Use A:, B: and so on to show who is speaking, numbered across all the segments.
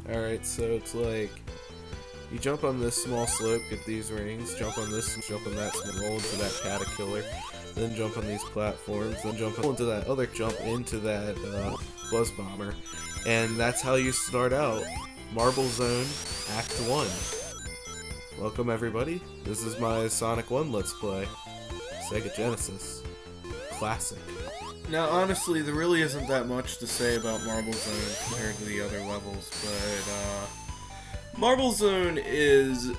A: Alright, so it's like you jump on this small slope, get these rings, jump on this, jump on that, roll into that caterpillar, then jump on these platforms, then jump into that other jump into that buzz bomber, and that's how you start out Marble Zone Act 1. Welcome everybody, this is my Sonic 1 Let's Play, SEGA Genesis, classic. Now honestly, there really isn't that much to say about Marble Zone compared to the other levels, but Marble Zone is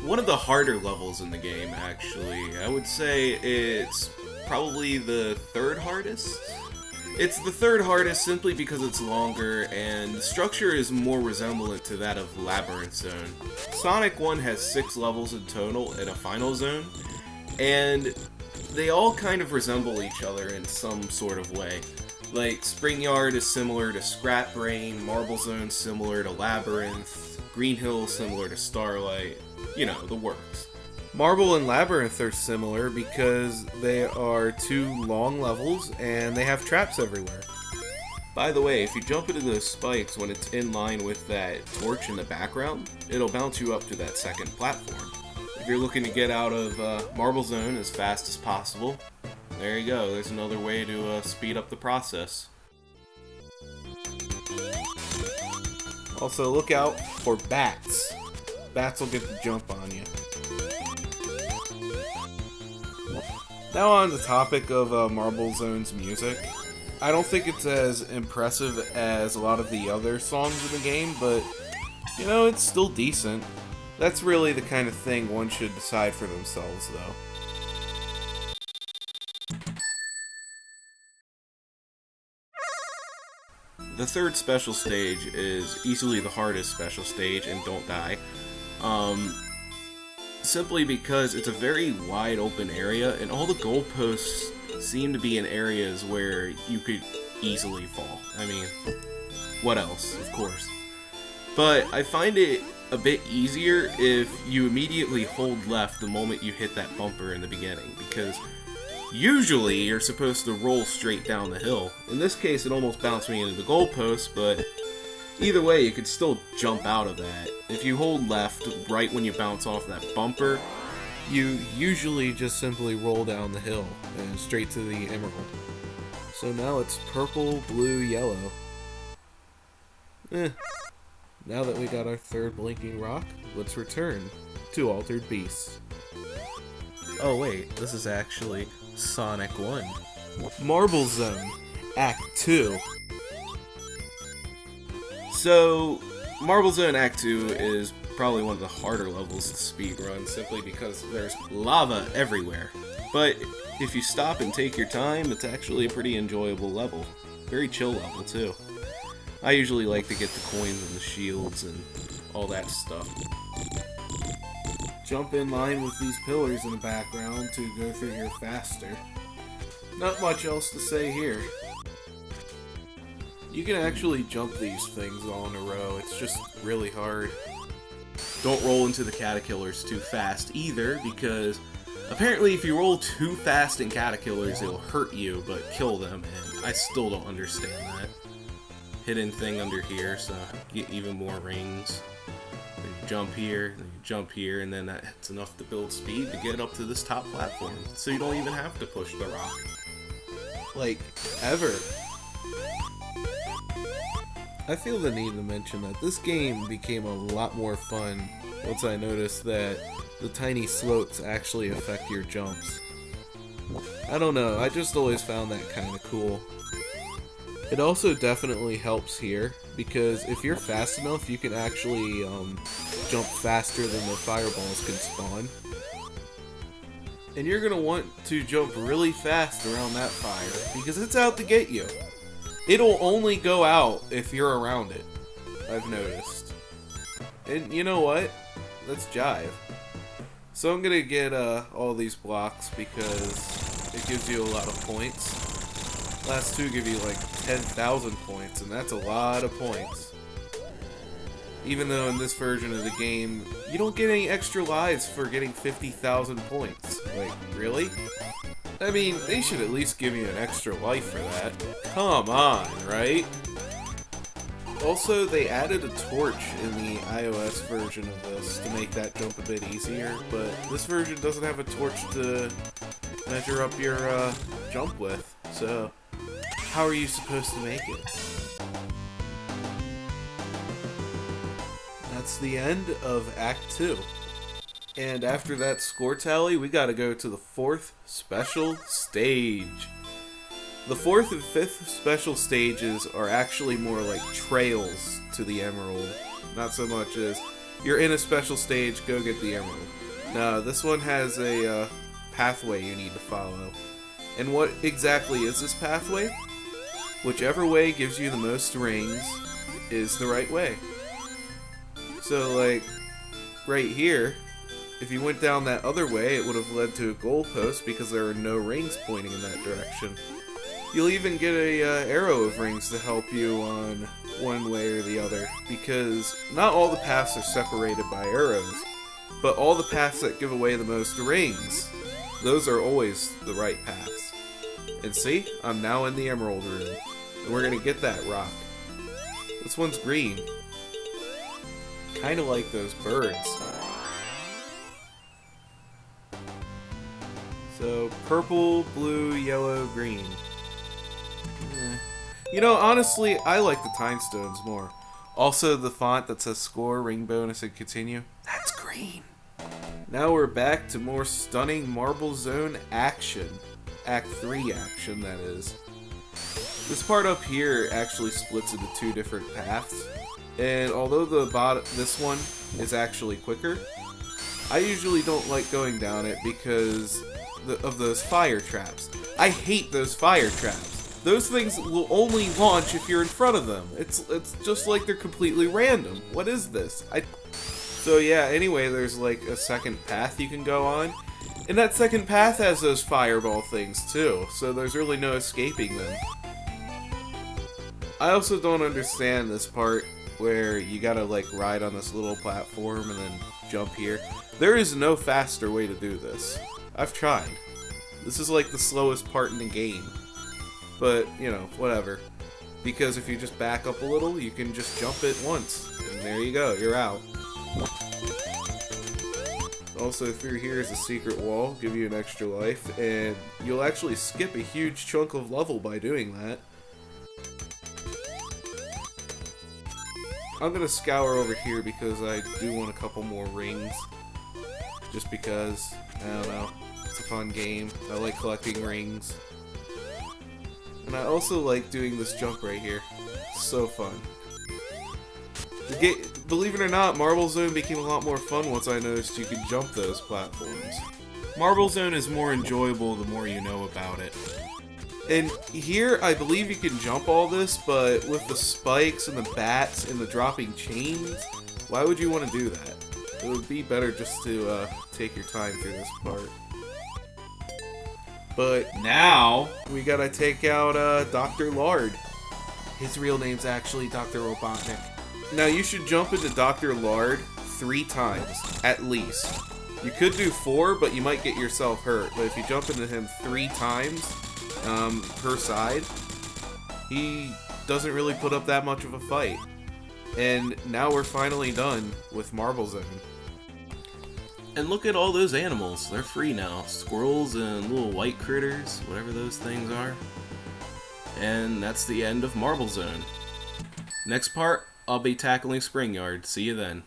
A: one of the harder levels in the game, actually. I would say it's probably the third hardest. It's the third hardest simply because it's longer, and the structure is more resemblant to that of Labyrinth Zone. Sonic 1 has 6 levels in total in a final zone, and they all kind of resemble each other in some sort of way. Like, Spring Yard is similar to Scrap Brain, Marble Zone similar to Labyrinth, Green Hill similar to Starlight, you know, the works. Marble and Labyrinth are similar because they are 2 long levels and they have traps everywhere. By the way, if you jump into those spikes when it's in line with that torch in the background, it'll bounce you up to that second platform. If you're looking to get out of Marble Zone as fast as possible, there you go, there's another way to speed up the process. Also, look out for bats. Bats will get the jump on you. Now on the topic of Marble Zone's music. I don't think it's as impressive as a lot of the other songs in the game, but, you know, it's still decent. That's really the kind of thing one should decide for themselves, though. The third special stage is easily the hardest special stage in Don't Die. Simply because it's a very wide open area, and all the goalposts seem to be in areas where you could easily fall. I mean, what else, of course. But I find it a bit easier if you immediately hold left the moment you hit that bumper in the beginning, because usually you're supposed to roll straight down the hill. In this case, it almost bounced me into the goalpost, but either way, you could still jump out of that. If you hold left right when you bounce off that bumper, you usually just simply roll down the hill and straight to the emerald. So now it's purple, blue, yellow. Now that we got our third blinking rock, let's return to Altered Beasts. Oh wait, this is actually Sonic 1. Marble Zone, Act 2. So, Marble Zone Act 2 is probably one of the harder levels to speedrun, simply because there's lava everywhere. But if you stop and take your time, it's actually a pretty enjoyable level. Very chill level, too. I usually like to get the coins and the shields and all that stuff. Jump in line with these pillars in the background to go through here faster. Not much else to say here. You can actually jump these things all in a row, it's just really hard. Don't roll into the caterpillars too fast either, because apparently if you roll too fast in caterpillars, it'll hurt you but kill them, and I still don't understand that. Hidden thing under here, so you get even more rings. Then you jump here, then you jump here, and then that's enough to build speed to get up to this top platform, so you don't even have to push the rock. Like, ever. I feel the need to mention that this game became a lot more fun once I noticed that the tiny slopes actually affect your jumps. I don't know, I just always found that kind of cool. It also definitely helps here, because if you're fast enough, you can actually jump faster than the fireballs can spawn. And you're going to want to jump really fast around that fire, because it's out to get you. It'll only go out if you're around it, I've noticed. And you know what? Let's jive. So I'm gonna get all these blocks because it gives you a lot of points. Last 2 give you like 10,000 points, and that's a lot of points. Even though in this version of the game, you don't get any extra lives for getting 50,000 points. Like, really? I mean, they should at least give you an extra life for that. Come on, right? Also, they added a torch in the iOS version of this to make that jump a bit easier, but this version doesn't have a torch to measure up your jump with, so how are you supposed to make it? That's the end of Act 2. And after that score tally, we gotta go to the 4th special stage. The 4th and 5th special stages are actually more like trails to the emerald. Not so much as, you're in a special stage, go get the emerald. No, this one has a pathway you need to follow. And what exactly is this pathway? Whichever way gives you the most rings is the right way. So, like, right here, if you went down that other way, it would have led to a goalpost because there are no rings pointing in that direction. You'll even get a arrow of rings to help you on one way or the other, because not all the paths are separated by arrows, but all the paths that give away the most rings, those are always the right paths. And see, I'm now in the emerald room, and we're gonna get that rock. This one's green. Kinda like those birds. So, purple, blue, yellow, green. You know, honestly, I like the time stones more. Also, the font that says score, ring bonus, and continue, that's green. Now we're back to more stunning Marble Zone action. Act 3 action, that is. This part up here actually splits into 2 different paths. And although this one is actually quicker, I usually don't like going down it because of those fire traps. I hate those fire traps. Those things will only launch if you're in front of them. It's just like they're completely random. What is this? So yeah, anyway, there's like a second path you can go on. And that second path has those fireball things too, so there's really no escaping them. I also don't understand this part where you gotta like ride on this little platform and then jump here. There is no faster way to do this. I've tried. This is like the slowest part in the game. But, you know, whatever. Because if you just back up a little, you can just jump it once. And there you go, you're out. Also, through here is a secret wall, give you an extra life, and you'll actually skip a huge chunk of level by doing that. I'm gonna scour over here because I do want a couple more rings. Just because, I don't know, it's a fun game. I like collecting rings. And I also like doing this jump right here. So fun. Believe it or not, Marble Zone became a lot more fun once I noticed you could jump those platforms. Marble Zone is more enjoyable the more you know about it. And here, I believe you can jump all this, but with the spikes and the bats and the dropping chains, why would you want to do that? It would be better just to take your time through this part. But now, we gotta take out Dr. Lard. His real name's actually Dr. Robotnik. Now you should jump into Dr. Lard 3 times, at least. You could do 4, but you might get yourself hurt. But if you jump into him 3 times, per side, he doesn't really put up that much of a fight. And now we're finally done with Marble Zone. And look at all those animals. They're free now. Squirrels and little white critters, whatever those things are. And that's the end of Marble Zone. Next part, I'll be tackling Spring Yard. See you then.